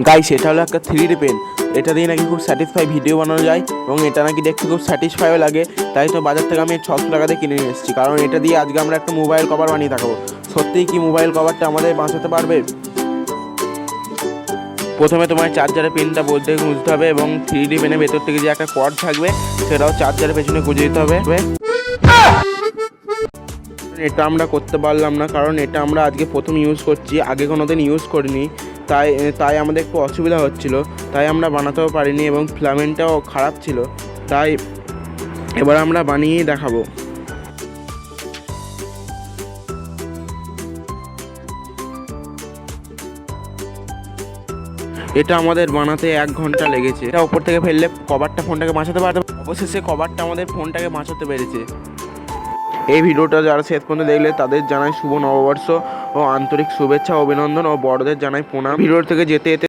Guys, এটা হলো একটা 3D পেন। এটা দিয়ে নাকি খুব স্যাটিসফাই ভিডিও বানানো যায় এবং এটা নাকি দেখতে খুব স্যাটিসফাইও লাগে। তাই তো বাজার থেকে আমি 600 টাকা দিয়ে কিনে নিয়ে এসেছি, কারণ এটা দিয়ে আজকে আমরা একটা মোবাইল কভার বানিয়ে দেখাবো। সত্যিই কি মোবাইল কভারটা আমাদের বাঁচাতে পারবে? প্রথমে তোমার চার্জারের পিনটা বলতে গুঁজতে হবে এবং 3D পেনের ভেতর থেকে যে একটা কর্ড থাকবে সেটাও চার্জারের পেছনে গুঁজে দিতে হবে। এটা আমরা করতে পারলাম না, কারণ এটা আমরা আজকে প্রথম ইউজ করছি, আগে কোনো দিন ইউজ করিনি। তাই তাই আমাদের একটু অসুবিধা হচ্ছিল, তাই আমরা বানাতেও পারিনি এবং ফিলামেন্টটাও খারাপ ছিল। তাই এবার আমরা বানিয়েই দেখাবো। এটা আমাদের বানাতে 1 ঘন্টা লেগেছে। এটা উপর থেকে ফেললে কভারটা ফোনটাকে বাঁচাতে পারবে। অবশেষে কভারটা আমাদের ফোনটাকে বাঁচাতে পেরেছে। এই ভিডিওটা যারা শেষ পর্যন্ত দেখলে তাদের জানাই শুভ নববর্ষ ও আন্তরিক শুভেচ্ছা, অভিনন্দন, ও বড়দের জানাই প্রণাম। ভিডিও থেকে যেতে যেতে